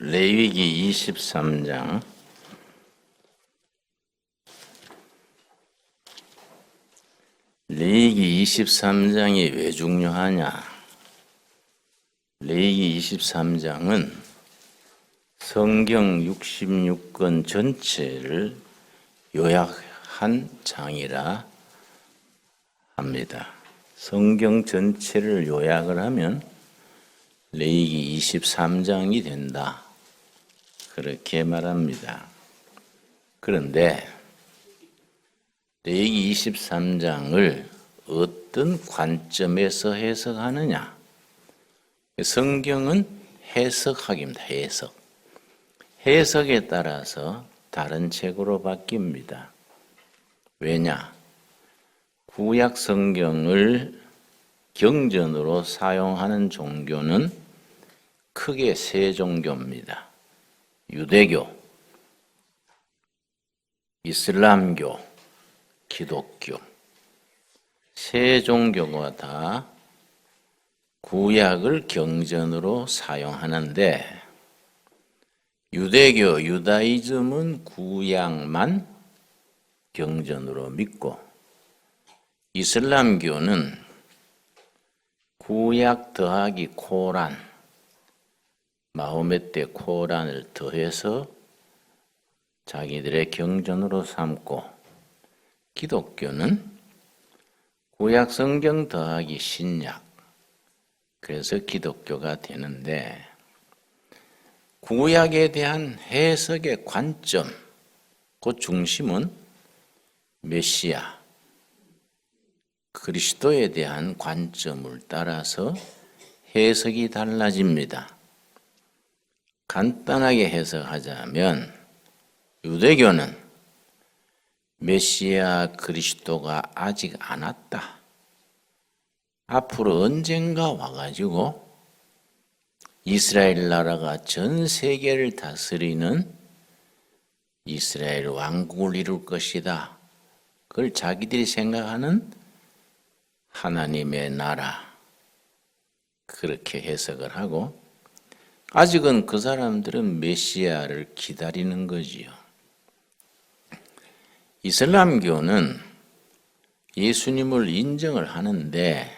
레위기 23장 레위기 23장이 왜 중요하냐? 레위기 23장은 성경 66권 전체를 요약한 장이라 합니다. 성경 전체를 요약을 하면 레위기 23장이 된다. 그렇게 말합니다. 그런데 레위기 23장을 어떤 관점에서 해석하느냐? 성경은 해석학입니다. 해석에 따라서 다른 책으로 바뀝니다. 왜냐? 구약 성경을 경전으로 사용하는 종교는 크게 세 종교입니다. 유대교, 이슬람교, 기독교. 세 종교가 다 구약을 경전으로 사용하는데 유대교, 유다이즘은 구약만 경전으로 믿고 이슬람교는 구약 더하기 코란, 마호메트 코란을 더해서 자기들의 경전으로 삼고 기독교는 구약 성경 더하기 신약, 그래서 기독교가 되는데 구약에 대한 해석의 관점, 그 중심은 메시아, 그리스도에 대한 관점을 따라서 해석이 달라집니다. 간단하게 해석하자면 유대교는 메시아 그리스도가 아직 안 왔다. 앞으로 언젠가 와가지고 이스라엘 나라가 전 세계를 다스리는 이스라엘 왕국을 이룰 것이다. 그걸 자기들이 생각하는 하나님의 나라, 그렇게 해석을 하고 아직은 그 사람들은 메시아를 기다리는 거지요. 이슬람교는 예수님을 인정을 하는데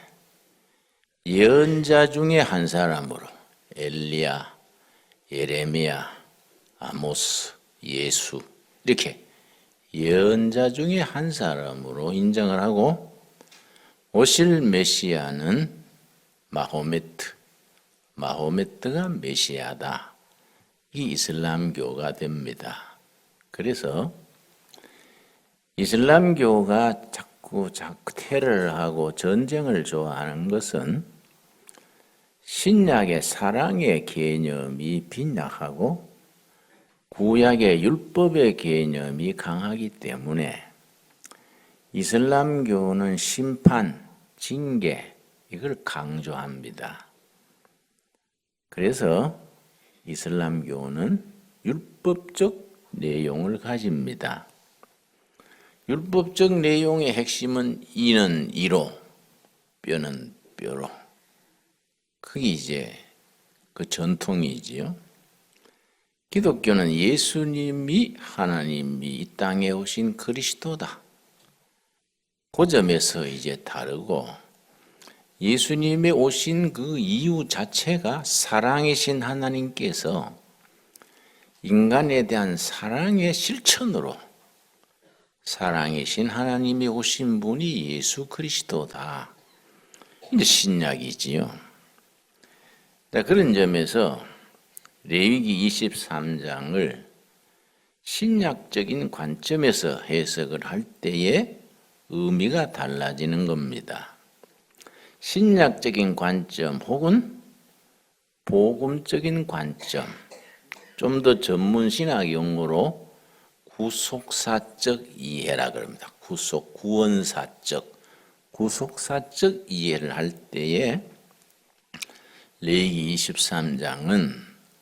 예언자 중에 한 사람으로 엘리야, 예레미야, 아모스, 예수 이렇게 예언자 중에 한 사람으로 인정을 하고 오실 메시아는 마호메트가 메시아다. 이 이슬람교가 됩니다. 그래서 이슬람교가 자꾸 테러를 하고 전쟁을 좋아하는 것은 신약의 사랑의 개념이 빈약하고 구약의 율법의 개념이 강하기 때문에 이슬람교는 심판, 징계 이걸 강조합니다. 그래서 이슬람교는 율법적 내용을 가집니다. 율법적 내용의 핵심은 이는 이로, 뼈는 뼈로. 그게 이제 그 전통이지요. 기독교는 예수님이 하나님이 이 땅에 오신 그리스도다. 그 점에서 이제 다르고 예수님의 오신 그 이유 자체가 사랑이신 하나님께서 인간에 대한 사랑의 실천으로 사랑이신 하나님이 오신 분이 예수 그리스도다. 이제 신약이지요. 그런 점에서 레위기 23장을 신약적인 관점에서 해석을 할 때에 의미가 달라지는 겁니다. 신약적인 관점 혹은 복음적인 관점, 좀 더 전문 신학 용어로 구속사적 이해라 그럽니다. 구속사적 이해를 할 때에 레위기 23장은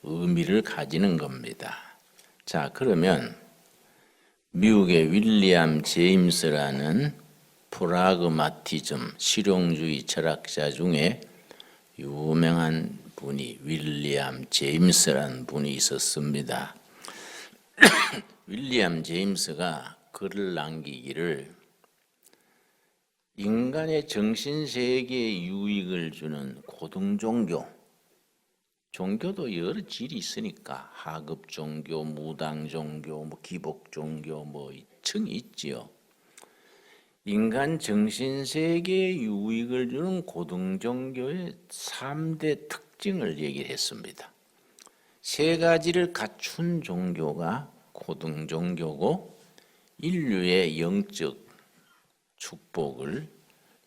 의미를 가지는 겁니다. 자, 그러면 미국의 윌리엄 제임스라는 프라그마티즘 실용주의 철학자 중에 유명한 분이 윌리엄 제임스라는 분이 있었습니다. 윌리엄 제임스가 글을 남기기를 인간의 정신세계에 유익을 주는 고등종교, 종교도 여러 질이 있으니까 하급종교, 무당종교, 기복종교 층이 있지요. 인간 정신세계에 유익을 주는 고등종교의 3대 특징을 얘기를 했습니다. 세 가지를 갖춘 종교가 고등종교고 인류의 영적 축복을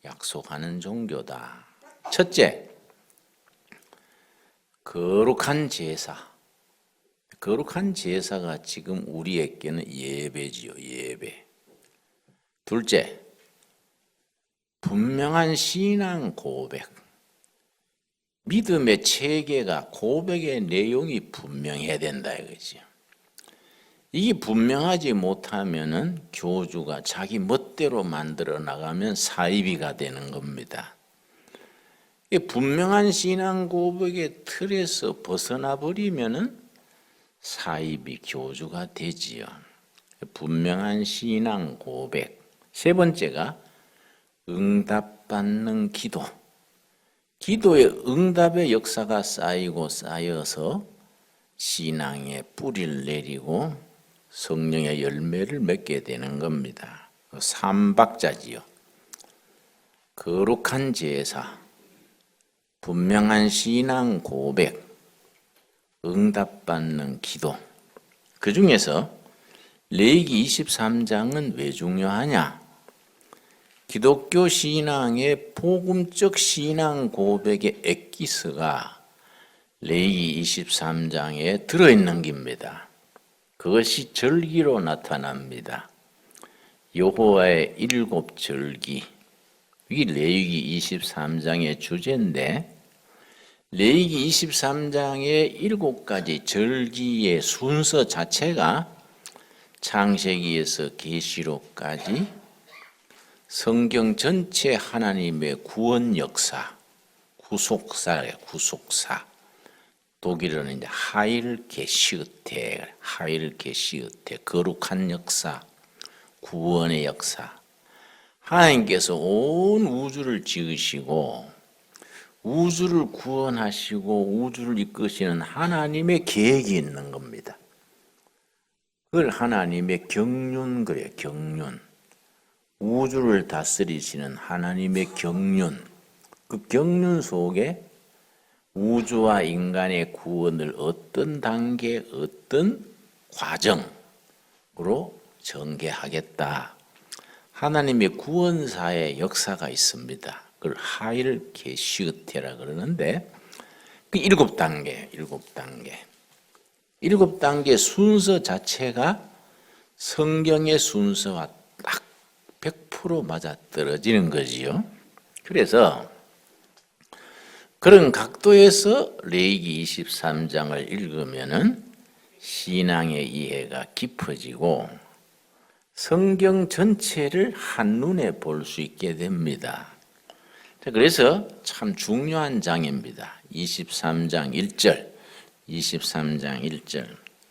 약속하는 종교다. 첫째, 거룩한 제사. 거룩한 제사가 지금 우리에게는 예배지요, 예배. 둘째, 분명한 신앙 고백. 믿음의 체계가 고백의 내용이 분명해야 된다 이거지. 이게 분명하지 못하면은 교주가 자기 멋대로 만들어 나가면 사이비가 되는 겁니다. 분명한 신앙 고백의 틀에서 벗어나 버리면은 사이비 교주가 되지요. 분명한 신앙 고백. 세 번째가 응답받는 기도. 기도의 응답의 역사가 쌓이고 쌓여서 신앙의 뿌리를 내리고 성령의 열매를 맺게 되는 겁니다. 삼박자지요. 거룩한 제사, 분명한 신앙 고백, 응답받는 기도. 그 중에서 레위기 23장은 왜 중요하냐? 기독교 신앙의 복음적 신앙 고백의 엑기스가 레위기 23장에 들어있는 겁니다. 그것이 절기로 나타납니다. 여호와의 7절기. 이게 레위기 23장의 주제인데 레위기 23장의 7가지 절기의 순서 자체가 창세기에서 계시록까지 성경 전체 하나님의 구원 역사, 구속사예요, 구속사. 독일어는 이제 하일 게시으테, 거룩한 역사, 구원의 역사. 하나님께서 온 우주를 지으시고 우주를 구원하시고 우주를 이끄시는 하나님의 계획이 있는 겁니다. 그걸 하나님의 경륜 그래요. 경륜. 우주를 다스리시는 하나님의 경륜. 그 경륜 속에 우주와 인간의 구원을 어떤 단계, 어떤 과정으로 전개하겠다. 하나님의 구원사의 역사가 있습니다. 그걸 하일 게시으테라 그러는데 그 7단계. 7단계 순서 자체가 성경의 순서와 딱 100% 맞아떨어지는 거지요. 그래서 그런 각도에서 레위기 23장을 읽으면은 신앙의 이해가 깊어지고 성경 전체를 한눈에 볼 수 있게 됩니다. 그래서 참 중요한 장입니다. 23장 1절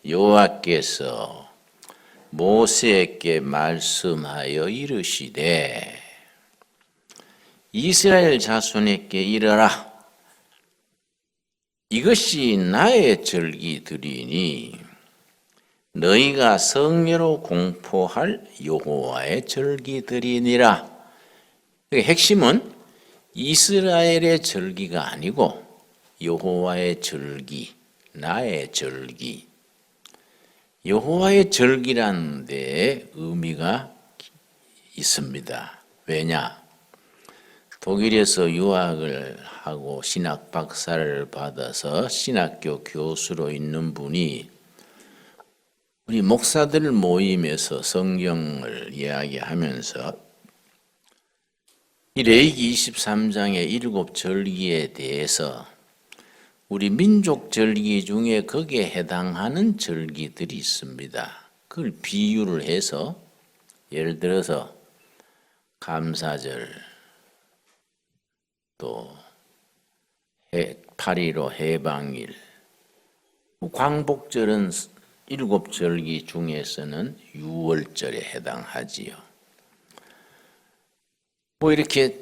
여호와께서 모세에게 말씀하여 이르시되 이스라엘 자손에게 이르라 이것이 나의 절기들이니 너희가 성례로 공포할 여호와의 절기들이니라. 핵심은 이스라엘의 절기가 아니고 여호와의 절기, 나의 절기. 여호와의 절기라는 데에 의미가 있습니다. 왜냐? 독일에서 유학을 하고 신학 박사를 받아서 신학교 교수로 있는 분이 우리 목사들 모임에서 성경을 이야기하면서 이 레위기 23장의 7절기에 대해서 우리 민족 절기 중에 거기에 해당하는 절기들이 있습니다. 그걸 비유를 해서 예를 들어서 감사절, 또 8.15 해방일, 광복절은 7절기 중에서는 6월절에 해당하지요. 이렇게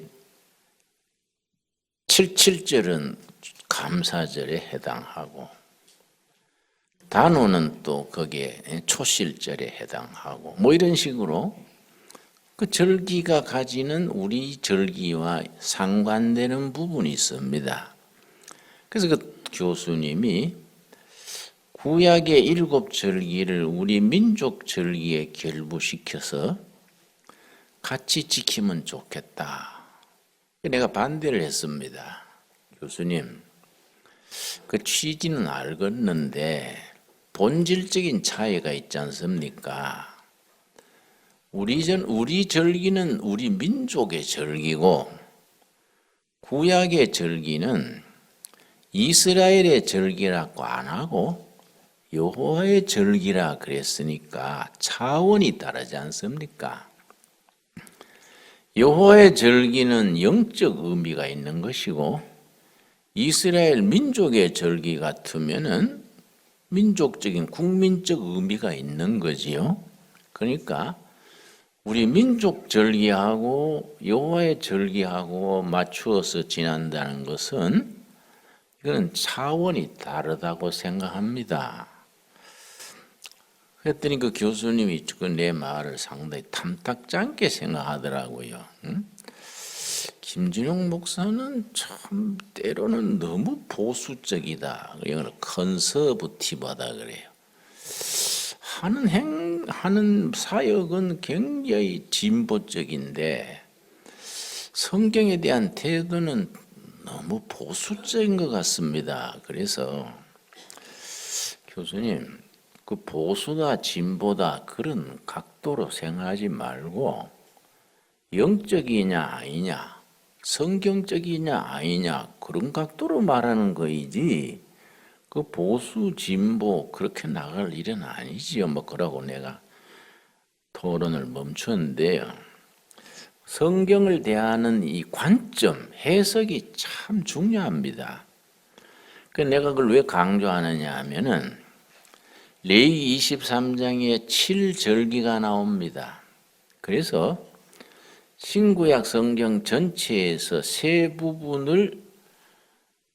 77절은 감사절에 해당하고, 단오는 또 거기에 초실절에 해당하고, 이런 식으로 그 절기가 가지는 우리 절기와 상관되는 부분이 있습니다. 그래서 그 교수님이 구약의 7절기를 우리 민족 절기에 결부시켜서 같이 지키면 좋겠다. 내가 반대를 했습니다. 교수님, 그 취지는 알겠는데 본질적인 차이가 있지 않습니까? 우리 절기는 우리 민족의 절기고, 구약의 절기는 이스라엘의 절기라고 안 하고 여호와의 절기라 그랬으니까 차원이 다르지 않습니까? 여호와의 절기는 영적 의미가 있는 것이고, 이스라엘 민족의 절기 같으면은 민족적인 국민적 의미가 있는 거지요. 그러니까 우리 민족 절기하고 여호와의 절기하고 맞추어서 지난다는 것은 이건 차원이 다르다고 생각합니다. 그랬더니 그 교수님이 내 말을 상당히 탐탁지 않게 생각하더라고요. 김진용 목사는 참 때로는 너무 보수적이다. 영어로 컨서브티브하다 그래요. 하는 사역은 굉장히 진보적인데 성경에 대한 태도는 너무 보수적인 것 같습니다. 그래서 교수님, 그 보수다 진보다 그런 각도로 생각하지 말고 영적이냐 아니냐, 성경적이냐 아니냐 그런 각도로 말하는 거이지 그 보수 진보 그렇게 나갈 일은 아니지요. 그러고 내가 토론을 멈췄는데요. 성경을 대하는 이 관점, 해석이 참 중요합니다. 내가 그걸 왜 강조하느냐 하면은 레위기 23장에 7절기가 나옵니다. 그래서 신구약 성경 전체에서 세 부분을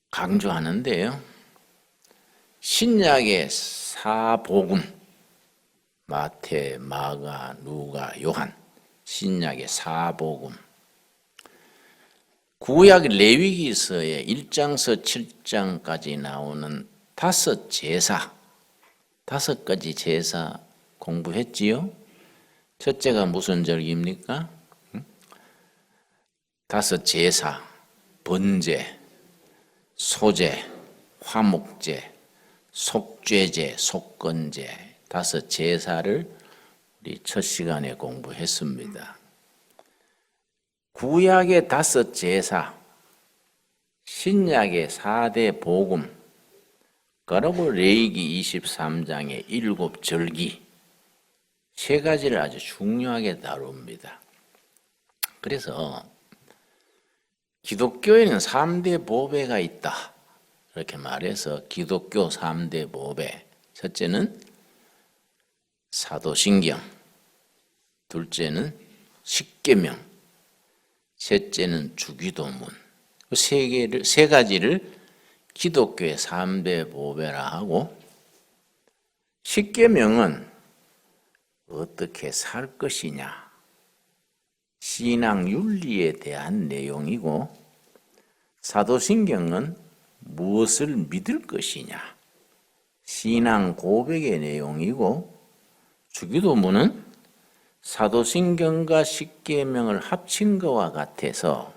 강조하는데요. 신약의 사복음, 마태, 마가, 누가, 요한, 신약의 사복음, 구약 레위기서의 1장서 7장까지 나오는 5제사, 5가지 제사 공부했지요? 첫째가 무슨 절기입니까? 5제사, 번제, 소제, 화목제, 속죄제, 속건제, 5제사를 우리 첫 시간에 공부했습니다. 구약의 5제사, 신약의 4대 복음, 그리고 레위기 23장의 7절기, 세 가지를 아주 중요하게 다룹니다. 그래서 기독교에는 3대 보배가 있다. 이렇게 말해서 기독교 3대 보배. 첫째는 사도신경, 둘째는 십계명, 셋째는 주기도문. 세 가지를 기독교의 3대 보배라 하고, 십계명은 어떻게 살 것이냐, 신앙 윤리에 대한 내용이고, 사도신경은 무엇을 믿을 것이냐, 신앙 고백의 내용이고, 주기도문은 사도신경과 십계명을 합친 것과 같아서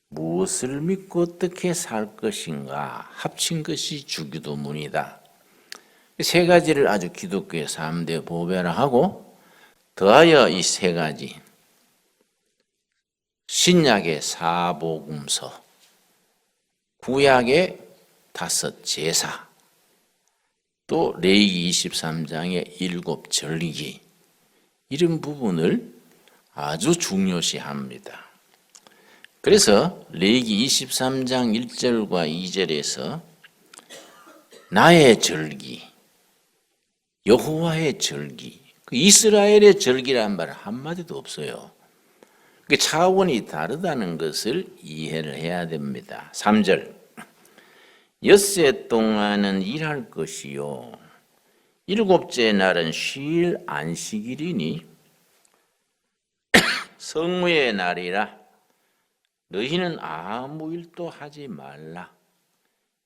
무엇을 믿고 어떻게 살 것인가 합친 것이 주기도문이다. 세 가지를 아주 기독교의 3대 보배라 하고, 더하여 이 세 가지, 신약의 4복음서, 구약의 5 제사, 또 레위기 23장의 7 절기, 이런 부분을 아주 중요시합니다. 그래서 레위기 23장 1절과 2절에서 나의 절기, 여호와의 절기, 그 이스라엘의 절기란 말 한마디도 없어요. 그 차원이 다르다는 것을 이해를 해야 됩니다. 3절, 엿새 동안은 일할 것이요 일곱째 날은 쉴 안식일이니 성무의 날이라 너희는 아무 일도 하지 말라.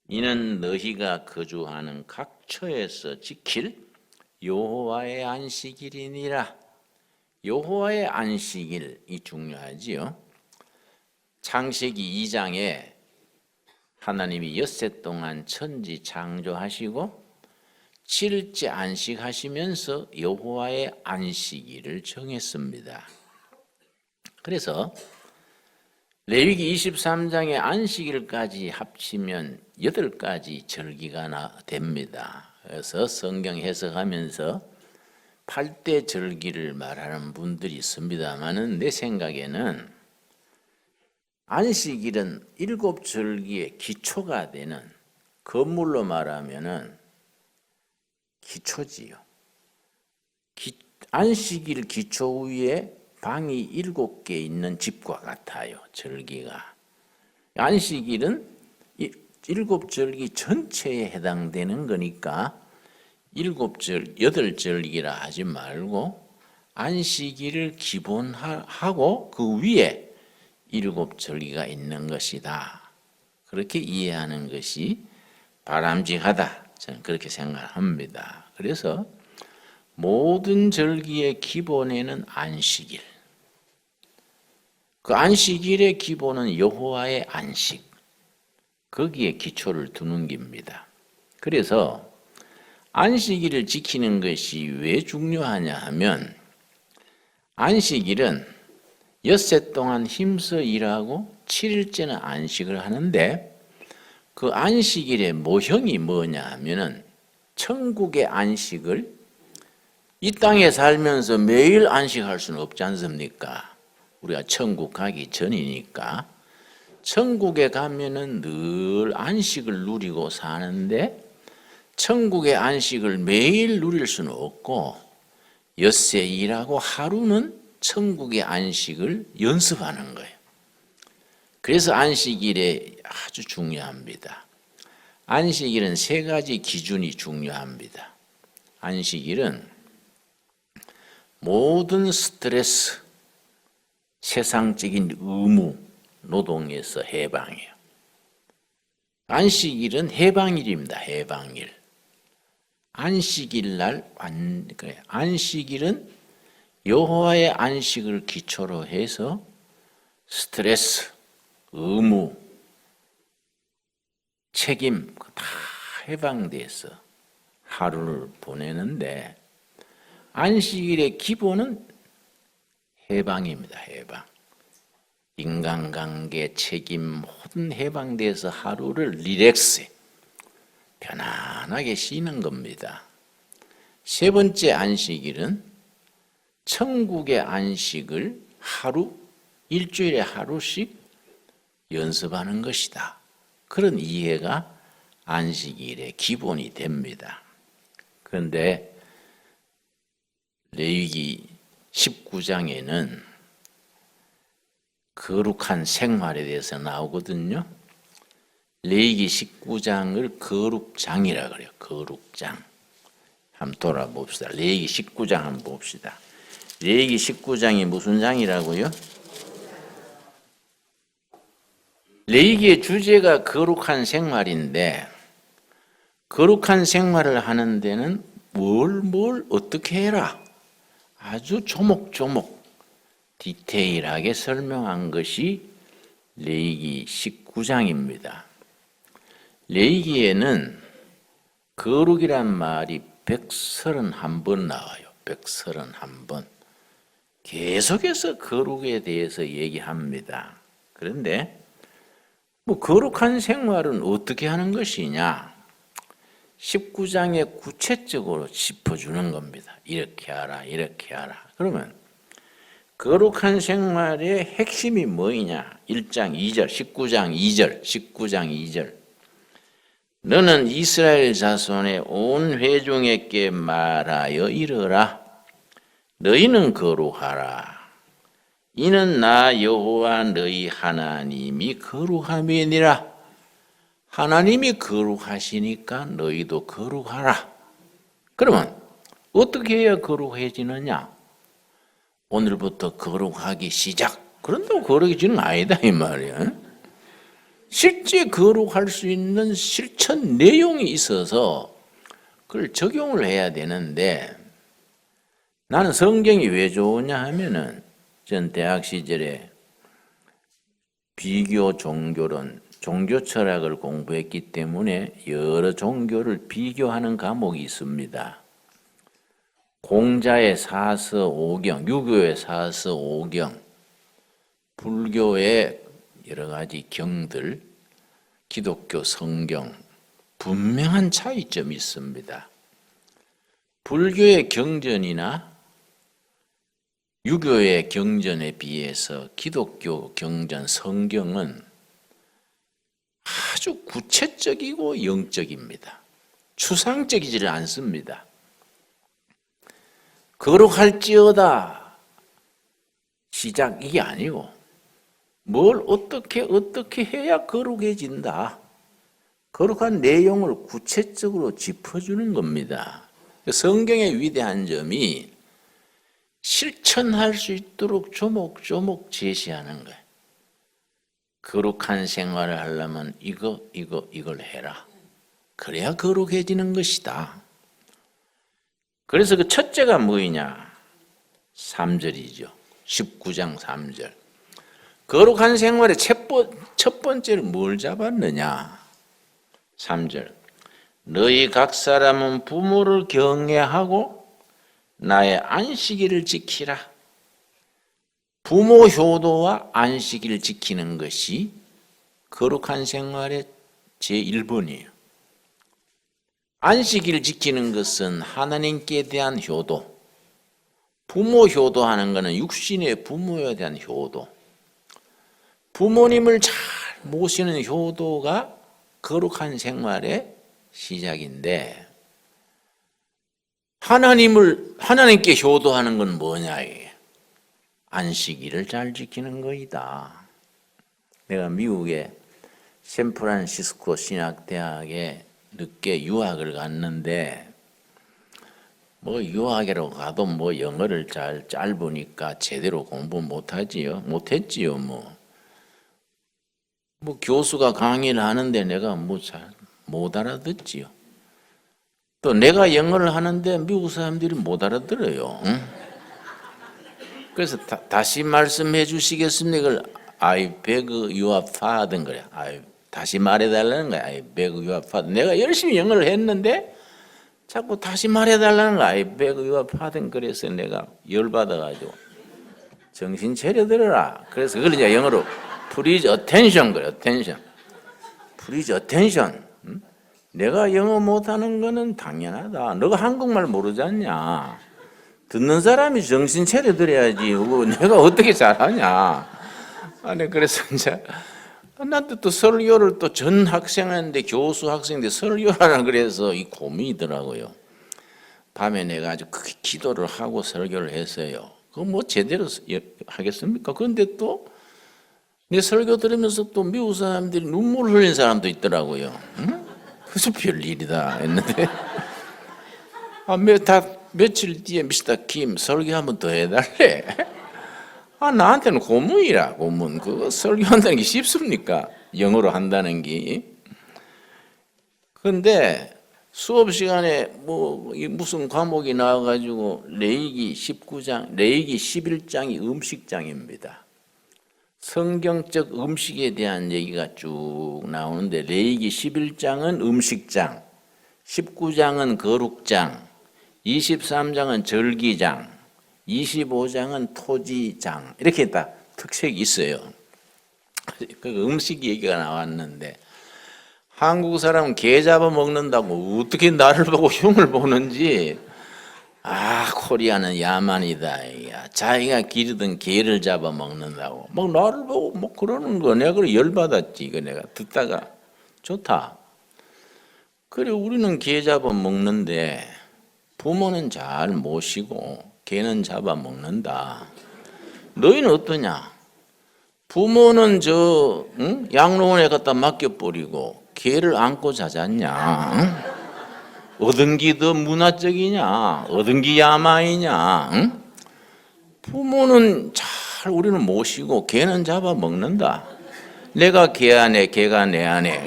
이는 너희가 거주하는 각 처에서 지킬 여호와의 안식일이니라. 여호와의 안식일이 중요하지요. 창세기 2장에 하나님이 엿새 동안 천지 창조하시고 7일째 안식하시면서 여호와의 안식일을 정했습니다. 그래서 레위기 23장의 안식일까지 합치면 8가지 절기가 됩니다. 그래서 성경 해석하면서 8대 절기를 말하는 분들이 있습니다만은 내 생각에는 안식일은 7절기의 기초가 되는, 건물로 말하면은 기초지요. 안식일 기초 위에 방이 7개 있는 집과 같아요. 절기가. 안식일은 7절기 전체에 해당되는 거니까 8절기라 하지 말고 안식일을 기본하고 그 위에 7절기가 있는 것이다. 그렇게 이해하는 것이 바람직하다. 저는 그렇게 생각합니다. 그래서 모든 절기의 기본에는 안식일, 그 안식일의 기본은 여호와의 안식, 거기에 기초를 두는 겁니다. 그래서 안식일을 지키는 것이 왜 중요하냐 하면, 안식일은 엿새 동안 힘써 일하고 7일째는 안식을 하는데, 그 안식일의 모형이 뭐냐 하면은 천국의 안식을 이 땅에 살면서 매일 안식할 수는 없지 않습니까? 우리가 천국 가기 전이니까. 천국에 가면은 늘 안식을 누리고 사는데 천국의 안식을 매일 누릴 수는 없고 엿새 일하고 하루는 천국의 안식을 연습하는 거예요. 그래서 안식일에 아주 중요합니다. 안식일은 3가지 기준이 중요합니다. 안식일은 모든 스트레스, 세상적인 의무, 노동에서 해방이에요. 안식일은 해방일입니다. 해방일. 안식일 날, 안식일은 여호와의 안식을 기초로 해서 스트레스, 의무, 책임 다 해방돼서 하루를 보내는데, 안식일의 기본은 해방입니다. 해방. 인간관계, 책임 모든 해방돼서 하루를 릴렉스, 편안하게 쉬는 겁니다. 3번째 안식일은 천국의 안식을 일주일에 하루씩 연습하는 것이다. 그런 이해가 안식일의 기본이 됩니다. 그런데 레위기 19장에는 거룩한 생활에 대해서 나오거든요. 레위기 19장을 거룩장이라 그래요. 거룩장. 한번 돌아봅시다. 레위기 19장 한번 봅시다. 레위기 19장이 무슨 장이라고요? 레위기의 주제가 거룩한 생활인데, 거룩한 생활을 하는 데는 뭘 어떻게 해라, 아주 조목조목 디테일하게 설명한 것이 레위기 19장입니다. 레위기에는 거룩이란 말이 131번 나와요. 131번. 계속해서 거룩에 대해서 얘기합니다. 그런데 뭐 거룩한 생활은 어떻게 하는 것이냐? 19장에 구체적으로 짚어주는 겁니다. 이렇게 하라, 이렇게 하라. 그러면 거룩한 생활의 핵심이 뭐이냐? 1장 2절, 19장 2절. 너는 이스라엘 자손의 온 회중에게 말하여 이르라. 너희는 거룩하라. 이는 나 여호와 너희 하나님이 거룩함이니라. 하나님이 거룩하시니까 너희도 거룩하라. 그러면 어떻게 해야 거룩해지느냐? 오늘부터 거룩하기 시작. 그런다고 거룩해지는 거 아니다 이 말이야. 실제 거룩할 수 있는 실천 내용이 있어서 그걸 적용을 해야 되는데, 나는 성경이 왜 좋으냐 하면은 전 대학 시절에 비교 종교론, 종교 철학을 공부했기 때문에 여러 종교를 비교하는 과목이 있습니다. 공자의 사서 오경, 유교의 사서 오경, 불교의 여러 가지 경들, 기독교 성경, 분명한 차이점이 있습니다. 불교의 경전이나 유교의 경전에 비해서 기독교 경전 성경은 아주 구체적이고 영적입니다. 추상적이지를 않습니다. 거룩할지어다 시작 이게 아니고 뭘 어떻게 해야 거룩해진다. 거룩한 내용을 구체적으로 짚어주는 겁니다. 성경의 위대한 점이 실천할 수 있도록 조목조목 제시하는 거예요. 거룩한 생활을 하려면 이걸 해라. 그래야 거룩해지는 것이다. 그래서 그 첫째가 뭐이냐? 3절이죠. 19장 3절. 거룩한 생활의 첫 번째를 뭘 잡았느냐? 3절. 너희 각 사람은 부모를 경외하고 나의 안식일을 지키라. 부모 효도와 안식일을 지키는 것이 거룩한 생활의 제1번이에요. 안식일을 지키는 것은 하나님께 대한 효도, 부모 효도하는 것은 육신의 부모에 대한 효도, 부모님을 잘 모시는 효도가 거룩한 생활의 시작인데, 하나님께 효도하는 건 뭐냐 이게 안식일을 잘 지키는 거이다. 내가 미국의 샌프란시스코 신학대학에 늦게 유학을 갔는데, 뭐 유학으로 가도 뭐 영어를 짧으니까 제대로 공부 못했지요. 뭐 교수가 강의를 하는데 내가 뭐 잘 못 알아듣지요. 또 내가 영어를 하는데 미국 사람들이 못 알아들어요. 응? 그래서 다시 말씀해 주시겠습니까? 이걸 I beg your pardon 그래. 다시 말해달라는 거야. I beg your pardon. 내가 열심히 영어를 했는데 자꾸 다시 말해달라는 거야. I beg your pardon. 그래서 내가 열받아가지고 정신 차려들어라. 그래서 그걸 이제 영어로 please attention 그래. attention. please attention. 응? 내가 영어 못하는 거는 당연하다. 너가 한국말 모르지 않냐. 듣는 사람이 정신 차려들어야지. 내가 어떻게 잘하냐. 아니 그래서 이제 나한테 또 설교를 또 전 학생한테 교수 학생인데 설교하라 그래서 이 고민이더라고요. 밤에 내가 아주 크게 기도를 하고 설교를 했어요. 그거 뭐 제대로 하겠습니까? 그런데 또 내 설교 들으면서 또 미국 사람들이 눈물 흘린 사람도 있더라고요. 응? 그래서 별일이다 했는데 며칠 뒤에 미스터 김 설교 한 번 더 해달래. 나한테는 고문이라 고문. 그거 설교한다는 게 쉽습니까? 영어로 한다는 게. 그런데 수업 시간에 뭐 무슨 과목이 나와가지고 레위기 11장이 음식장입니다. 성경적 음식에 대한 얘기가 쭉 나오는데 레위기 11장은 음식장, 19장은 거룩장, 23장은 절기장, 25장은 토지장 이렇게 딱 특색이 있어요. 그 음식 얘기가 나왔는데 한국 사람은 게 잡아 먹는다고 어떻게 나를 보고 흉을 보는지 코리아는 야만이다. 야, 자기가 기르던 개를 잡아 먹는다고 막 나를 보고 뭐 그러는 거 내가 그래 열받았지. 이거 내가 듣다가 좋다. 그래 우리는 개 잡아 먹는데 부모는 잘 모시고 개는 잡아 먹는다. 너희는 어떠냐? 부모는 양로원에 갖다 맡겨버리고 개를 안고 자잖냐? 응? 얻은 게 더 문화적이냐? 얻은 게 야망이냐? 응? 부모는 잘 우리는 모시고 개는 잡아 먹는다. 내가 개 안에 개가 내 안에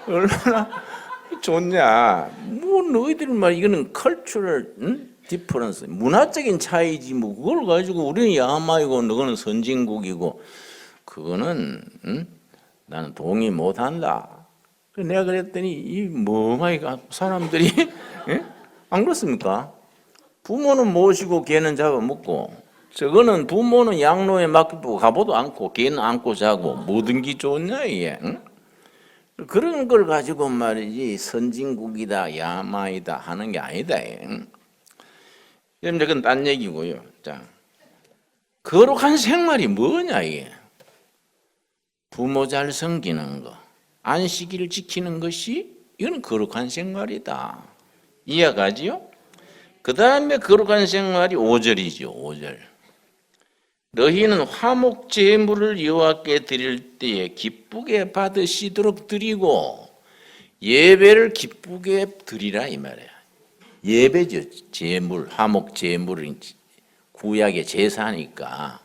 얼마나 좋냐? 뭐 너희들 말 이거는 컬처럴 디퍼런스 문화적인 차이지 뭐 그걸 가지고 우리는 야마이고 너는 선진국이고 그거는 나는 동의 못한다. 내가 그랬더니 이 멍하이 사람들이 안 그렇습니까? 부모는 모시고 개는 잡아먹고 저거는 부모는 양로에 맡기고 가보도 않고 개는 안고 자고 모든 게 좋냐 이게 그런 걸 가지고 말이지 선진국이다 야마이다 하는 게 아니다. 그건 딴 얘기고요. 자, 거룩한 생활이 뭐냐 이게? 부모 잘 섬기는 거, 안식일을 지키는 것이 이건 거룩한 생활이다. 이해가지요? 그 다음에 거룩한 생활이 5절이죠. 5절. 너희는 화목 제물을 여호와께 드릴 때에 기쁘게 받으시도록 드리고 예배를 기쁘게 드리라 이 말이야. 예배죠. 제물, 화목 제물은 구약의 제사니까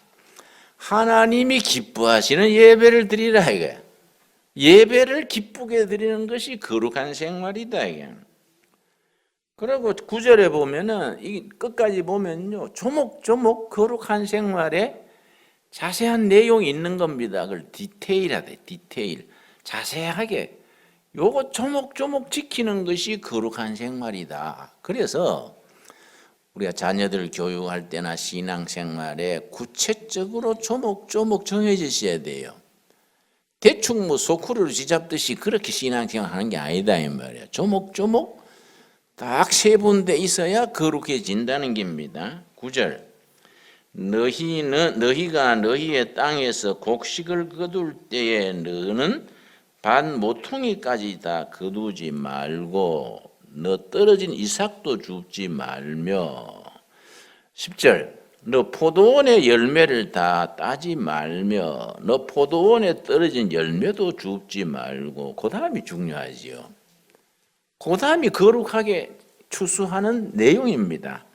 하나님이 기뻐하시는 예배를 드리라 이게. 예배를 기쁘게 드리는 것이 거룩한 생활이다 이게. 그리고 9절에 보면은 이 끝까지 보면요 조목조목 거룩한 생활에 자세한 내용이 있는 겁니다. 그걸 디테일하대 디테일 자세하게 요거 조목조목 지키는 것이 거룩한 생활이다. 그래서 우리가 자녀들 교육할 때나 신앙생활에 구체적으로 조목조목 정해져 있어야 돼요. 대충 뭐 소쿠리로 쥐잡듯이 그렇게 신앙생활 하는 게 아니다 이 말이야. 조목조목 딱 세분돼 있어야 거룩해진다는 겁니다. 9절 너희가 너희의 땅에서 곡식을 거둘 때에 너는 반 모퉁이까지 다 거두지 말고 너 떨어진 이삭도 줍지 말며 10절 너 포도원의 열매를 다 따지 말며 너 포도원에 떨어진 열매도 줍지 말고 그 다음이 중요하지요. 그 다음이 거룩하게 추수하는 내용입니다.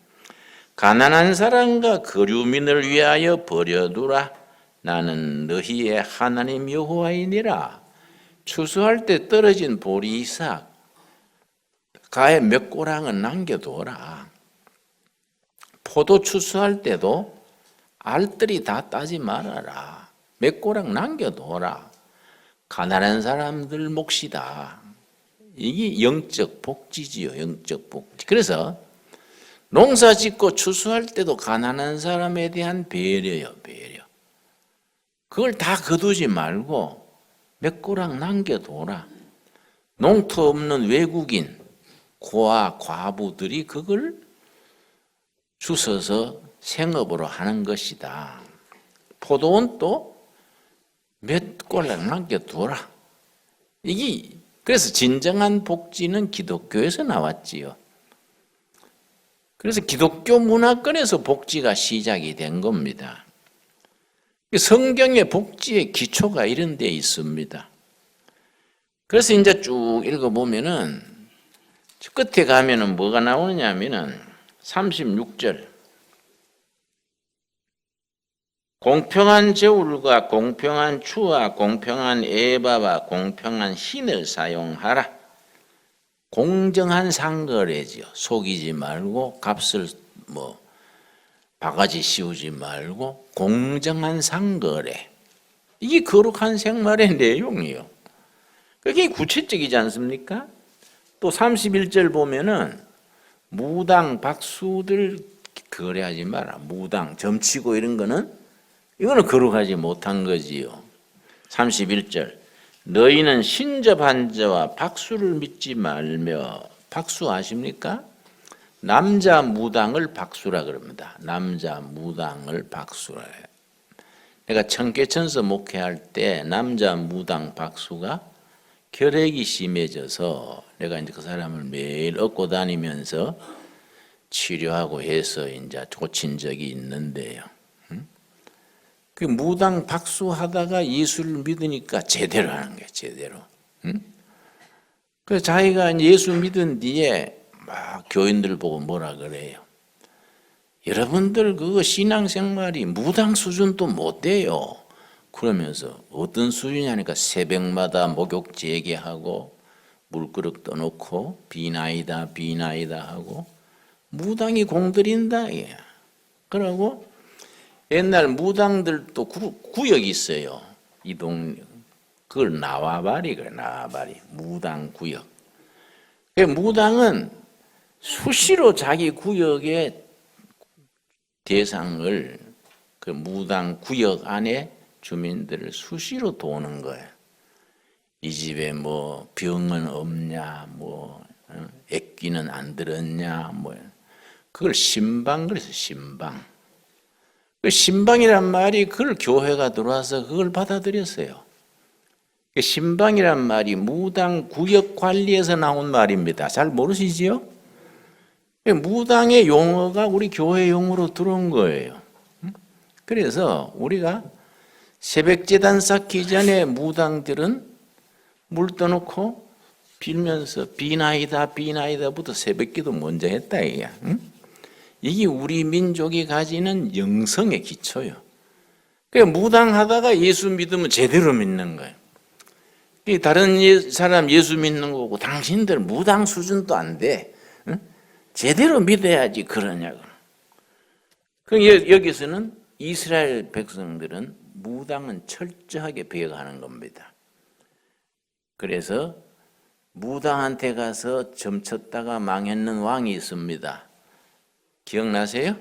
가난한 사람과 거류민을 위하여 버려두라. 나는 너희의 하나님 여호와이니라. 추수할 때 떨어진 보리 이삭 가에 몇 고랑은 남겨둬라. 포도 추수할 때도 알뜰히 다 따지 말아라. 몇 고랑 남겨둬라. 가난한 사람들 몫이다. 이게 영적 복지지요. 영적 복지. 그래서 농사 짓고 추수할 때도 가난한 사람에 대한 배려요. 배려. 그걸 다 거두지 말고 몇 고랑 남겨둬라. 농토 없는 외국인 고아 과부들이 그걸 주워서 생업으로 하는 것이다. 포도원도 몇 고랑 남겨둬라. 이게 그래서 진정한 복지는 기독교에서 나왔지요. 그래서 기독교 문화권에서 복지가 시작이 된 겁니다. 성경의 복지의 기초가 이런 데 있습니다. 그래서 이제 쭉 읽어보면은 끝에 가면은 뭐가 나오느냐면은 36절 공평한 저울과 공평한 추와 공평한 에바와 공평한 신을 사용하라. 공정한 상거래지요. 속이지 말고 값을 바가지 씌우지 말고 공정한 상거래. 이게 거룩한 생활의 내용이요. 그게 구체적이지 않습니까? 또 31절 보면은 무당 박수들 거래하지 마라. 무당 점치고 이런 거는 이거는 거룩하지 못한 거지요. 31절 너희는 신접한 자와 박수를 믿지 말며, 박수 아십니까? 남자 무당을 박수라 그럽니다. 남자 무당을 박수라 해요. 내가 청계천서 목회할 때 남자 무당 박수가 결핵이 심해져서 내가 이제 그 사람을 매일 업고 다니면서 치료하고 해서 이제 고친 적이 있는데요. 그 무당 박수 하다가 예수를 믿으니까 제대로 하는 거예요, 제대로. 그래서 자기가 예수 믿은 뒤에 막 교인들 보고 뭐라 그래요. 여러분들 그거 신앙생활이 무당 수준도 못 돼요. 그러면서 어떤 수준이냐니까 새벽마다 목욕 재개하고 물그릇 떠놓고 비나이다 비나이다 하고 무당이 공들인다. 그러고 옛날 무당들도 구역이 있어요. 이 동네 그걸 나와바리 그래. 나와바리 무당 구역. 무당은 수시로 자기 구역의 대상을 그 무당 구역 안에 주민들을 수시로 도는 거예요. 이 집에 뭐 병은 없냐, 뭐 액기는 안 들었냐, 뭐 그걸 신방 그래서 신방. 그 신방이란 말이 그걸 교회가 들어와서 그걸 받아들였어요. 신방이란 말이 무당 구역 관리에서 나온 말입니다. 잘 모르시지요? 무당의 용어가 우리 교회 용어로 들어온 거예요. 그래서 우리가 새벽제단 쌓기 전에 무당들은 물 떠놓고 빌면서 비나이다 비나이다부터 새벽기도 먼저 했다 이게. 이게 우리 민족이 가지는 영성의 기초예요. 그러니까 무당하다가 예수 믿으면 제대로 믿는 거예요. 다른 사람 예수 믿는 거고 당신들 무당 수준도 안 돼. 제대로 믿어야지 그러냐고. 여기서는 이스라엘 백성들은 무당은 철저하게 배역하는 겁니다. 그래서 무당한테 가서 점쳤다가 망했는 왕이 있습니다. 기억나세요?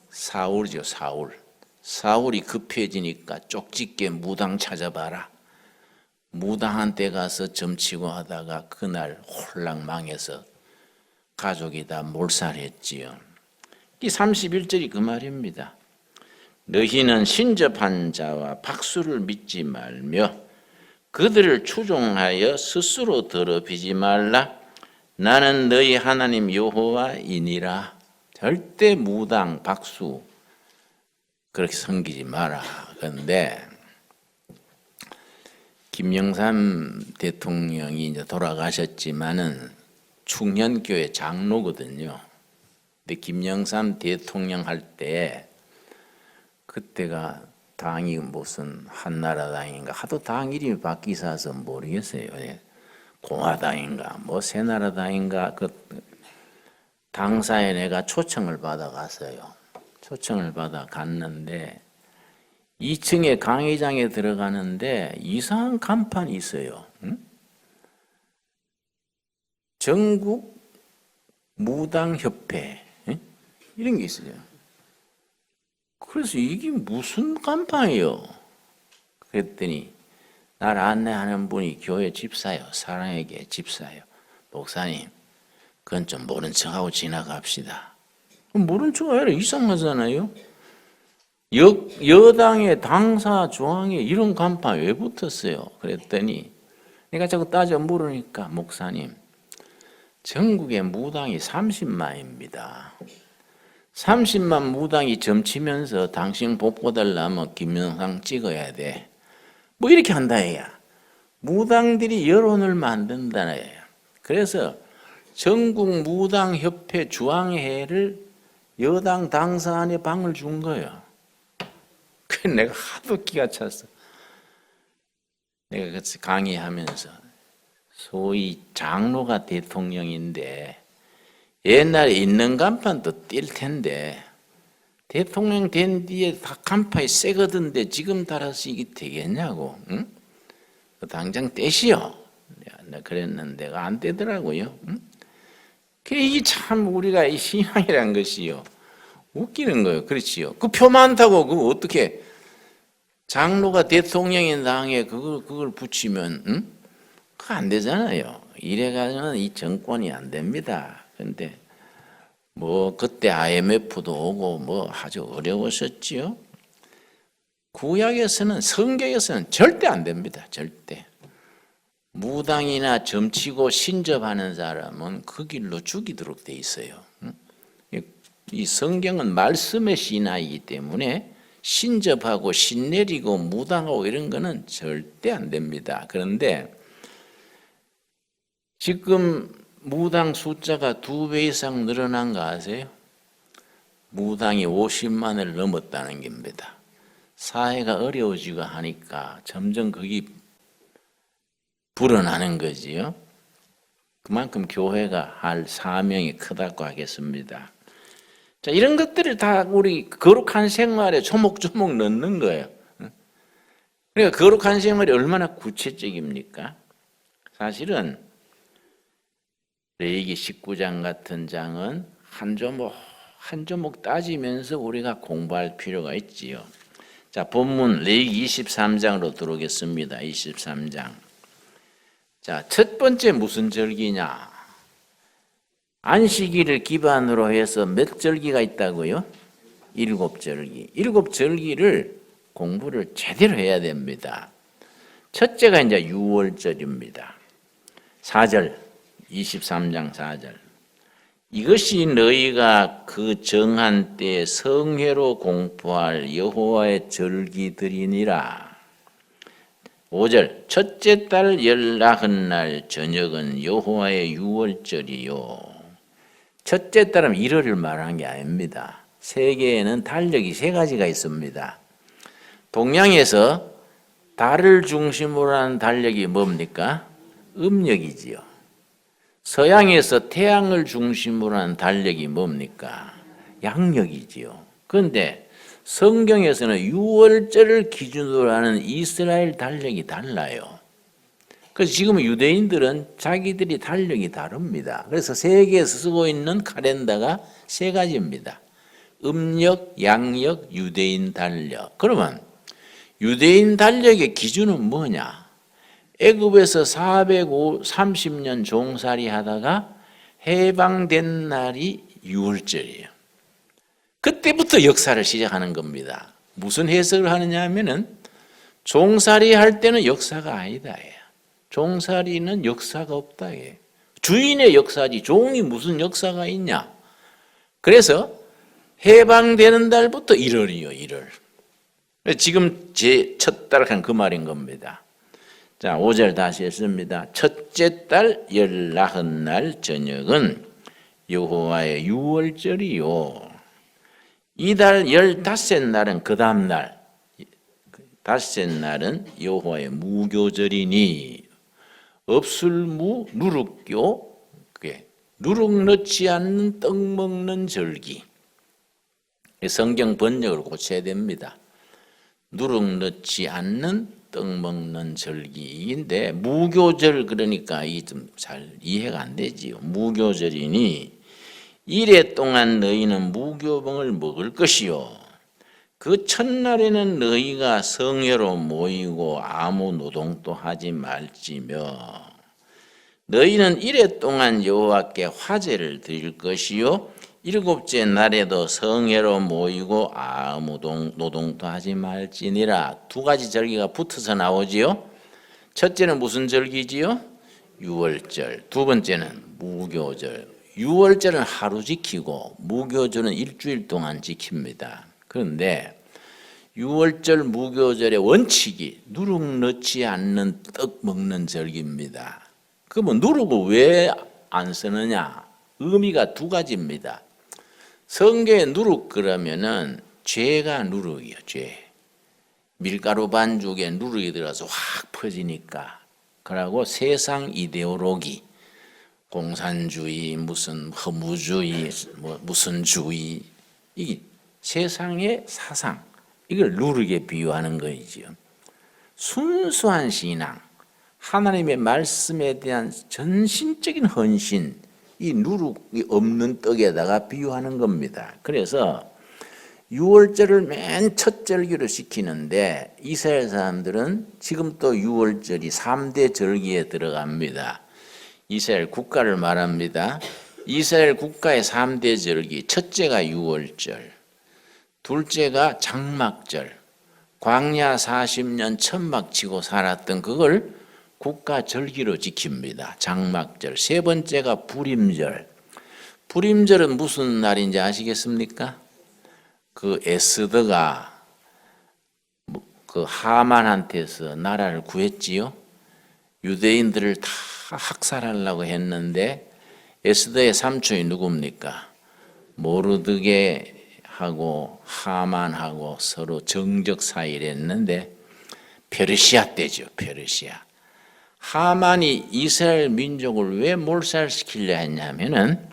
사울이죠, 사울. 사울이 급해지니까 쪽집게 무당 찾아봐라. 무당한테 가서 점치고 하다가 그날 홀랑 망해서 가족이 다 몰살했지요. 이 31절이 그 말입니다. 너희는 신접한 자와 박수를 믿지 말며 그들을 추종하여 스스로 더럽히지 말라. 나는 너희 하나님 여호와이니라. 절대 무당 박수 그렇게 섬기지 마라. 그런데 김영삼 대통령이 이제 돌아가셨지만은 충현교회 장로거든요. 근데 김영삼 대통령 할 때 그때가 당이 무슨 한나라당인가 하도 당 이름이 바뀌어서 모르겠어요. 공화당인가 뭐 새나라당인가 그 당사에 내가 초청을 받아 갔어요. 초청을 받아 갔는데 2층에 강의장에 들어가는데 이상한 간판이 있어요. 전국 무당협회 이런 게 있어요. 그래서 이게 무슨 간판이요? 그랬더니 나를 안내하는 분이 교회 집사요. 사랑에게 집사요. 목사님, 그건 좀 모른 척하고 지나갑시다. 모른 척 아니라 이상하잖아요. 여당의 당사 조항에 이런 간판 왜 붙었어요? 그랬더니 내가 자꾸 따져 물으니까 목사님, 전국에 무당이 30만입니다. 30만 무당이 점치면서 당신 복 받으려면 김영삼 찍어야 돼. 뭐 이렇게 한다 얘야. 무당들이 여론을 만든다는 얘야. 그래서 전국 무당협회 주황회를 여당 당사 안에 방을 준 거예요. 그래서 내가 하도 기가 찼어. 내가 같이 강의하면서 소위 장로가 대통령인데 옛날에 있는 간판도 뛸 텐데 대통령 된 뒤에 다 간판이 새거든데 지금 달아서 이게 되겠냐고. 응? 당장 떼시오. 그랬는데 안 되더라고요. 이게 참 우리가 이 신앙이란 것이요. 웃기는 거예요. 그렇지요. 그 표 많다고 그거 어떻게 장로가 대통령인 당에 그걸 붙이면 그거 안 되잖아요. 이래가지고는 이 정권이 안 됩니다. 그런데 뭐 그때 IMF도 오고 뭐 아주 어려웠었지요. 구약에서는 성경에서는 절대 안 됩니다. 절대. 무당이나 점치고 신접하는 사람은 그 길로 죽이도록 돼 있어요. 이 성경은 말씀의 신화이기 때문에 신접하고 신내리고 무당하고 이런 거는 절대 안 됩니다. 그런데 지금 무당 숫자가 2배 이상 늘어난 거 아세요? 무당이 50만을 넘었다는 겁니다. 사회가 어려워지고 하니까 점점 거기 불어나는 거지요. 그만큼 교회가 할 사명이 크다고 하겠습니다. 자, 이런 것들을 다 우리 거룩한 생활에 조목조목 넣는 거예요. 그러니까 거룩한 생활이 얼마나 구체적입니까? 사실은 레위기 19장 같은 장은 한 조목 따지면서 우리가 공부할 필요가 있지요. 자, 본문 레위기 23장으로 들어오겠습니다. 23장. 자, 첫 번째 무슨 절기냐? 안식일을 기반으로 해서 몇 절기가 있다고요? 7절기. 7절기를 공부를 제대로 해야 됩니다. 첫째가 이제 6월절입니다. 4절, 23장 4절. 이것이 너희가 그 정한 때에 성회로 공포할 여호와의 절기들이니라. 5절, 첫째 달 열나흔 날 저녁은 여호와의 6월절이요. 첫째 달은 1월을 말하는 게 아닙니다. 세계에는 달력이 3가지가 있습니다. 동양에서 달을 중심으로 하는 달력이 뭡니까? 음력이지요. 서양에서 태양을 중심으로 하는 달력이 뭡니까? 양력이지요. 그런데 성경에서는 6월절을 기준으로 하는 이스라엘 달력이 달라요. 그래서 지금 유대인들은 자기들이 달력이 다릅니다. 그래서 세계에서 쓰고 있는 칼렌더가 3가지입니다. 음력, 양력, 유대인 달력. 그러면 유대인 달력의 기준은 뭐냐? 애굽에서 430년 종살이 하다가 해방된 날이 6월절이에요. 그때부터 역사를 시작하는 겁니다. 무슨 해석을 하느냐 하면은 종살이 할 때는 역사가 아니다. 종살이는 역사가 없다. 주인의 역사지 종이 무슨 역사가 있냐. 그래서 해방되는 달부터 1월이요. 1월. 지금 제 첫 달은 그 말인 겁니다. 자, 5절 다시 했습니다. 첫째 달 열나흔 날 저녁은 여호와의 6월절이요. 이달 15날은 그 다음 날, 5날은 여호와의 무교절이니 업술무 누룩교, 누룩 넣지 않는 떡 먹는 절기. 성경 번역을 고쳐야 됩니다. 누룩 넣지 않는 떡 먹는 절기인데 무교절 그러니까 이 좀 잘 이해가 안 되지요. 무교절이니 이래 동안 너희는 무교병을 먹을 것이요. 그 첫날에는 너희가 성회로 모이고 아무 노동도 하지 말지며 너희는 이래 동안 여호와께 화제를 드릴 것이요 7째 날에도 성회로 모이고 아무 노동도 하지 말지니라. 2가지 절기가 붙어서 나오지요. 첫째는 무슨 절기지요? 6월절. 두 번째는 무교절. 6월절은 하루 지키고 무교절은 일주일 동안 지킵니다. 그런데 6월절 무교절의 원칙이 누룩 넣지 않는 떡 먹는 절기입니다. 그러면 누룩을 왜 안 쓰느냐? 의미가 2가지입니다. 성경에 누룩 그러면은 죄가 누룩이요. 죄. 밀가루 반죽에 누룩이 들어서 확 퍼지니까. 그러고 세상 이데올로기, 공산주의, 무슨 허무주의, 무슨 주의, 이게 세상의 사상, 이걸 누룩에 비유하는 거이지요. 순수한 신앙, 하나님의 말씀에 대한 전신적인 헌신, 이 누룩이 없는 떡에다가 비유하는 겁니다. 그래서 유월절을 맨 첫 절기로 시키는데 이스라엘 사람들은 지금 또 유월절이 3대 절기에 들어갑니다. 이스라엘 국가를 말합니다. 이스라엘 국가의 3대 절기, 첫째가 유월절, 둘째가 장막절, 광야 40년 천막 치고 살았던 그걸 국가 절기로 지킵니다. 장막절. 세 번째가 불임절. 불임절은 무슨 날인지 아시겠습니까? 그 에스더가 그 하만한테서 나라를 구했지요. 유대인들을 다 학살하려고 했는데 에스더의 삼촌이 누굽니까? 모르드게하고 하만하고 서로 정적 사이를 했는데 페르시아 때죠. 페르시아. 하만이 이스라엘 민족을 왜 몰살시키려 했냐면은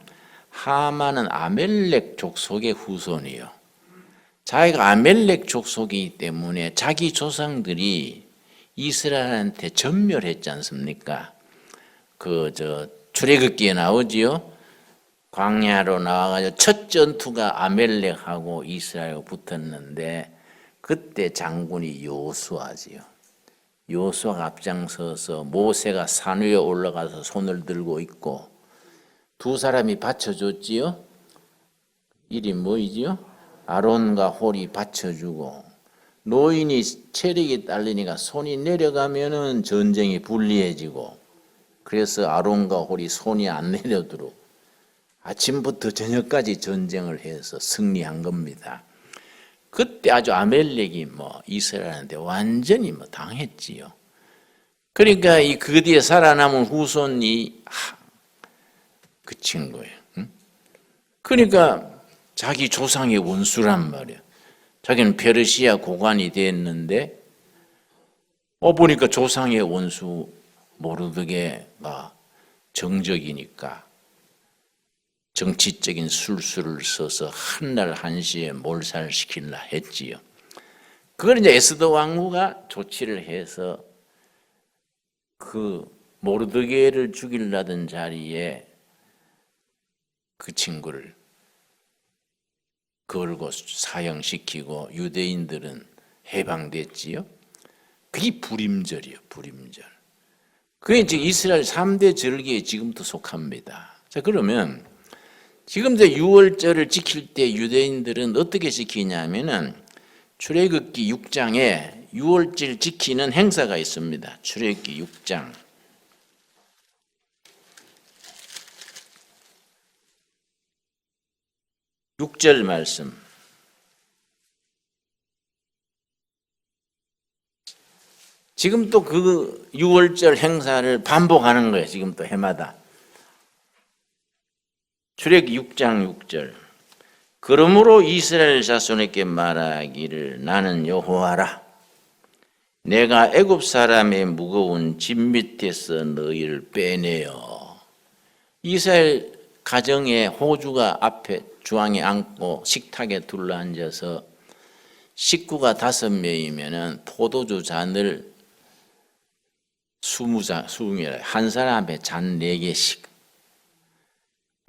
하만은 아멜렉 족속의 후손이요. 자기가 아멜렉 족속이기 때문에 자기 조상들이 이스라엘한테 전멸했지 않습니까? 출애굽기에 나오지요. 광야로 나와가지고 첫 전투가 아멜렉하고 이스라엘하고 붙었는데 그때 장군이 요수아지요. 요수아가 앞장서서 모세가 산 위에 올라가서 손을 들고 있고 두 사람이 받쳐줬지요. 이름이 뭐이지요? 아론과 홀이 받쳐주고 노인이 체력이 딸리니까 손이 내려가면은 전쟁이 불리해지고 그래서 아론과 홀이 손이 안 내려도록 아침부터 저녁까지 전쟁을 해서 승리한 겁니다. 그때 아주 아멜렉이 이스라엘한테 완전히 당했지요. 그러니까 그 뒤에 살아남은 후손이 그 친구예요. 그러니까 자기 조상의 원수란 말이야. 자기는 페르시아 고관이 됐는데 보니까 조상의 원수 모르드게가 정적이니까 정치적인 술수를 써서 한날 한시에 몰살시키려 했지요. 그걸 이제 에스더 왕후가 조치를 해서 그 모르드게를 죽이려던 자리에 그 친구를 걸고 사형시키고 유대인들은 해방됐지요. 그게 불임절이요. 불임절. 그게 이제 이스라엘 3대 절기에 지금도 속합니다. 자, 그러면 지금 이제 유월절을 지킬 때 유대인들은 어떻게 지키냐면은 출애굽기 6장에 유월절 지키는 행사가 있습니다. 출애굽기 6장. 6절 말씀. 지금 또 그 유월절 행사를 반복하는 거예요. 지금 또 해마다. 출애굽기 6장 6절. 그러므로 이스라엘 자손에게 말하기를 나는 여호와라. 내가 애굽 사람의 무거운 짐 밑에서 너희를 빼내어. 이스라엘 가정에 호주가 앞에 주왕에 앉고 식탁에 둘러앉아서 식구가 5명이면은 포도주 잔을 20명이라 한 사람에 잔 4개씩.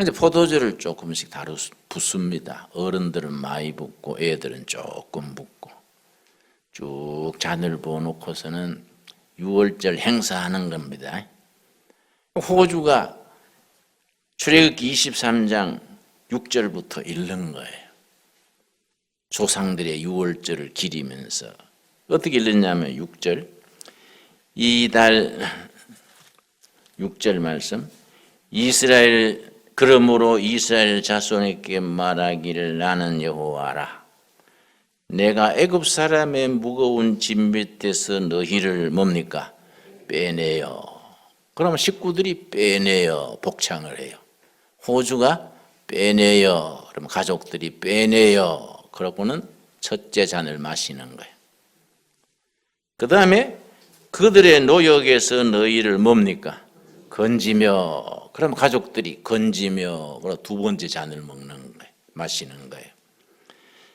이제 포도주를 조금씩 다루 붓습니다. 어른들은 많이 붓고 애들은 조금 붓고 쭉 잔을 부어놓고서는 유월절 행사하는 겁니다. 호주가 출애굽기 23장 6절부터 읽는 거예요. 조상들의 유월절을 기리면서 어떻게 읽었냐면 6절 이달 6절 말씀 그러므로 이스라엘 자손에게 말하기를 나는 여호와라. 내가 애굽 사람의 무거운 짐 밑에서 너희를 뭡니까? 빼내요. 그러면 식구들이 빼내요. 복창을 해요. 호주가 빼내요. 그럼 가족들이 빼내요. 그러고는 첫째 잔을 마시는 거예요. 그 다음에 그들의 노역에서 너희를 뭡니까? 건지며. 그럼 가족들이 건지며. 그럼 두 번째 잔을 먹는 거예요. 마시는 거예요.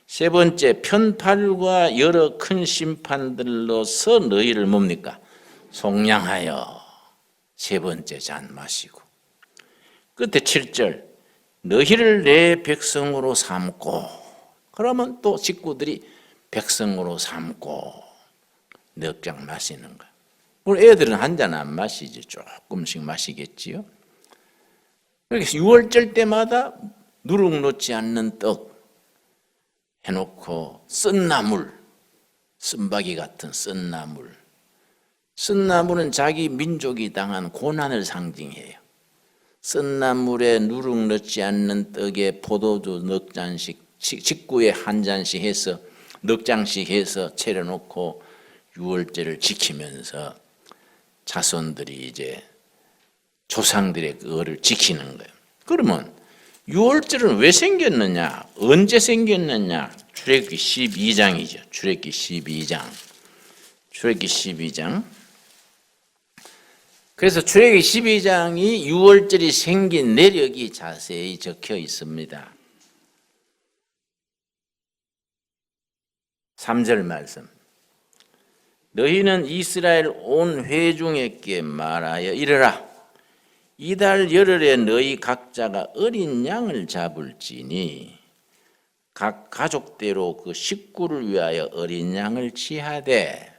세 번째, 편팔과 여러 큰 심판들로서 너희를 뭡니까? 속량하여. 세 번째 잔 마시고 끝에 7절 너희를 내 백성으로 삼고 그러면 또 식구들이 백성으로 삼고 넉 잔 마시는 거야. 우리 애들은 한 잔 안 마시지 조금씩 마시겠지요. 그래서 6월절 때마다 누룩 놓지 않는 떡 해놓고 쓴나물 쓴바기 같은 쓴나물 쓴나물은 자기 민족이 당한 고난을 상징해요. 쓴나물에 누룩 넣지 않는 떡에 포도주 넉 잔씩 식구에 한 잔씩 해서 넉 장씩 해서 차려놓고 6월절을 지키면서 자손들이 이제 조상들의 그거를 지키는 거예요. 그러면 6월절은 왜 생겼느냐? 언제 생겼느냐? 출애굽기 12장이죠. 출애굽기 12장. 출애굽기 12장. 그래서 출애굽기 12장이 6월절이 생긴 내력이 자세히 적혀 있습니다. 3절 말씀. 너희는 이스라엘 온 회중에게 말하여 이르라. 이달 열흘에 너희 각자가 어린 양을 잡을지니 각 가족대로 그 식구를 위하여 어린 양을 취하되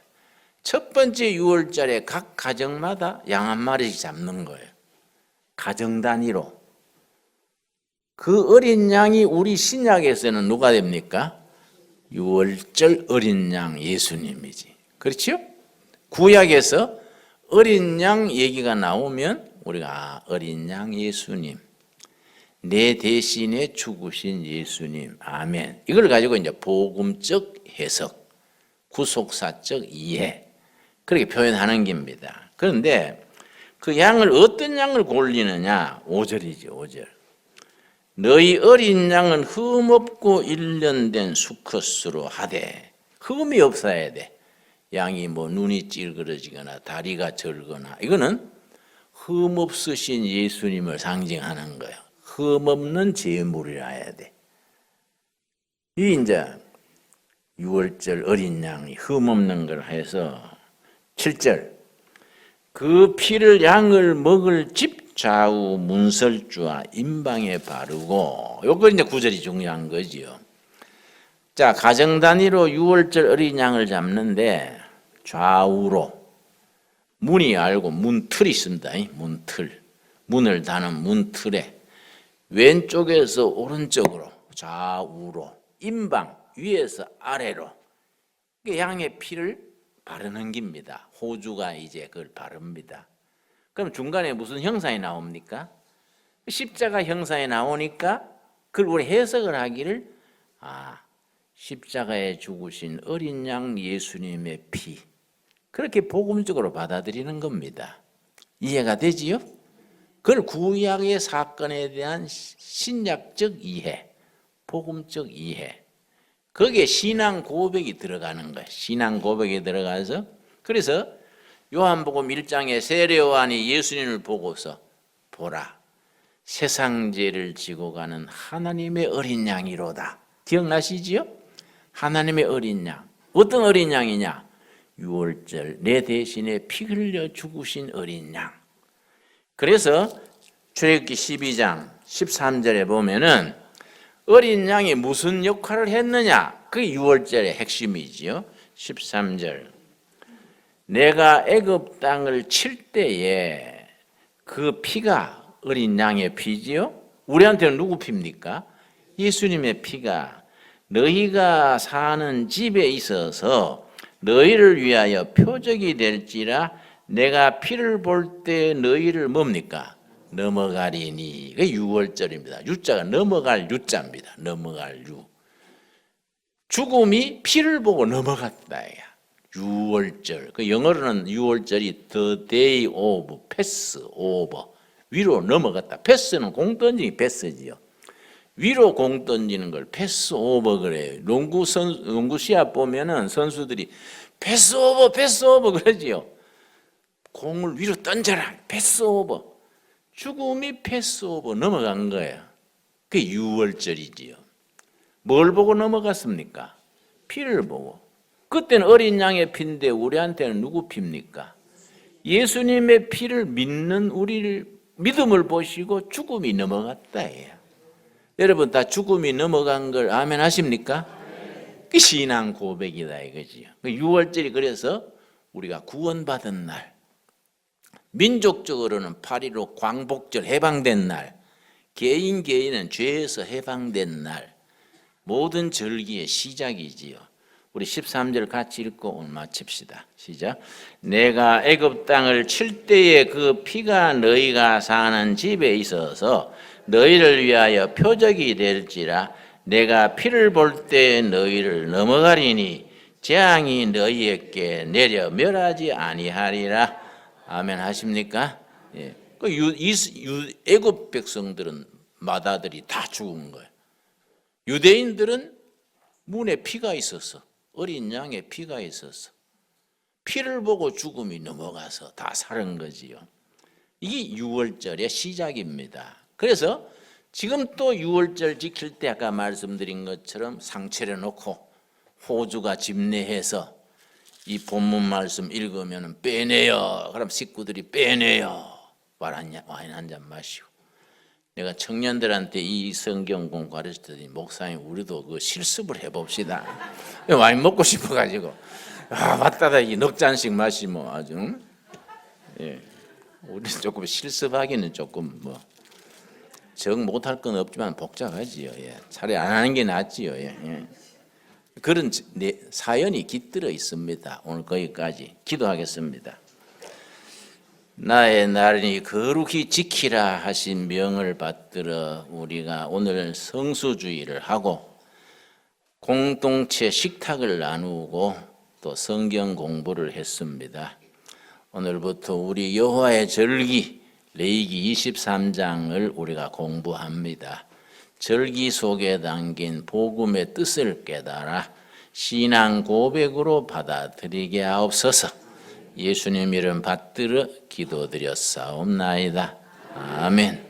첫 번째 6월절에 각 가정마다 양 한 마리씩 잡는 거예요. 가정 단위로. 그 어린 양이 우리 신약에서는 누가 됩니까? 6월절 어린 양 예수님이지. 그렇죠? 구약에서 어린 양 얘기가 나오면 우리가 어린 양 예수님, 내 대신에 죽으신 예수님, 아멘. 이걸 가지고 이제 복음적 해석, 구속사적 이해 그렇게 표현하는 겁니다. 그런데 그 양을 어떤 양을 골리느냐? 5절이죠. 5절. 너희 어린 양은 흠없고 일련된 수컷으로 하되 흠이 없어야 돼. 양이 뭐 눈이 찌그러지거나 다리가 절거나 이거는 흠없으신 예수님을 상징하는 거예요. 흠없는 제물이라 해야 돼. 이 이제 6월절 어린 양이 흠없는 걸 해서 7절 그 피를 양을 먹을 집 좌우 문설주와 임방에 바르고 요거 이제 9절이 중요한 거지요. 자, 가정 단위로 6월절 어린 양을 잡는데 좌우로 문이 알고 문틀이 있습니다. 문틀. 문을 다는 문틀에 왼쪽에서 오른쪽으로 좌우로 임방 위에서 아래로 양의 피를 바르는 겁니다. 호주가 이제 그걸 바릅니다. 그럼 중간에 무슨 형상이 나옵니까? 십자가 형상이 나오니까 그걸 우리 해석을 하기를 십자가에 죽으신 어린 양 예수님의 피 그렇게 복음적으로 받아들이는 겁니다. 이해가 되지요? 그걸 구약의 사건에 대한 신약적 이해, 복음적 이해 거기에 신앙 고백이 들어가는 거예요. 신앙 고백이 들어가서 그래서 요한복음 1장에 세례요한이 예수님을 보고서 보라 세상 죄를 지고 가는 하나님의 어린 양이로다. 기억나시지요? 하나님의 어린 양. 어떤 어린 양이냐? 6월절 내 대신에 피 흘려 죽으신 어린 양. 그래서 출애굽기 12장 13절에 보면은 어린 양이 무슨 역할을 했느냐? 그게 6월절의 핵심이지요. 13절 내가 애굽 땅을 칠 때에 그 피가 어린 양의 피지요. 우리한테는 누구 피입니까? 예수님의 피가 너희가 사는 집에 있어서 너희를 위하여 표적이 될지라 내가 피를 볼 때 너희를 뭡니까? 넘어가리니. 그게 6월절입니다. 유자가 넘어갈 유자입니다. 넘어갈 유. 죽음이 피를 보고 넘어갔다. 6월절. 그 영어로는 6월절이 the day of pass over. 위로 넘어갔다. 패스는 공 던지기 패스지요. 위로 공 던지는 걸 패스 오버 그래요. 농구 시합 보면은 선수들이 패스 오버 그러지요. 공을 위로 던져라. 패스 오버. 죽음이 패스 오버 넘어간 거예요. 그게 6월절이지요. 뭘 보고 넘어갔습니까? 피를 보고. 그때는 어린 양의 피인데 우리한테는 누구 피입니까? 예수님의 피를 믿는 우리를 믿음을 보시고 죽음이 넘어갔다예요. 여러분 다 죽음이 넘어간 걸 아멘 하십니까? 그 신앙 고백이다 이거지요. 6월절이 그래서 우리가 구원받은 날, 민족적으로는 8.15 광복절 해방된 날, 개인은 죄에서 해방된 날, 모든 절기의 시작이지요. 우리 13절 같이 읽고 오늘 마칩시다. 시작. 내가 애굽 땅을 칠 때에 그 피가 너희가 사는 집에 있어서 너희를 위하여 표적이 될지라. 내가 피를 볼 때 너희를 넘어가리니 재앙이 너희에게 내려 멸하지 아니하리라. 아멘 하십니까? 예. 애굽 백성들은 마다들이 다 죽은 거예요. 유대인들은 문에 피가 있었어. 어린 양의 피가 있었어. 피를 보고 죽음이 넘어가서 다 살은 거지요. 이게 6월절의 시작입니다. 그래서 지금 또 6월절 지킬 때 아까 말씀드린 것처럼 상 차려놓고 호주가 집례해서 이 본문 말씀 읽으면 빼내요. 그럼 식구들이 빼내요. 와인 한 잔 마시고. 내가 청년들한테 이 성경 공부 가르쳤더니 목사님 우리도 그 실습을 해봅시다. 와인 먹고 싶어가지고 왔다다 이 넉 잔씩 마시면 아주 예. 우리 조금 실습하기는 조금 뭐 정 못할 건 없지만 복잡하지요. 예. 차라리 안 하는 게 낫지요. 예. 그런 사연이 깃들어 있습니다. 오늘 거기까지 기도하겠습니다. 나의 날이 거룩히 지키라 하신 명을 받들어 우리가 오늘 성수주의를 하고 공동체 식탁을 나누고 또 성경 공부를 했습니다. 오늘부터 우리 여호와의 절기 레위기 23장을 우리가 공부합니다. 절기 속에 담긴 복음의 뜻을 깨달아 신앙 고백으로 받아들이게 하옵소서. 예수님 이름 받들어 기도드렸사옵나이다. 아멘.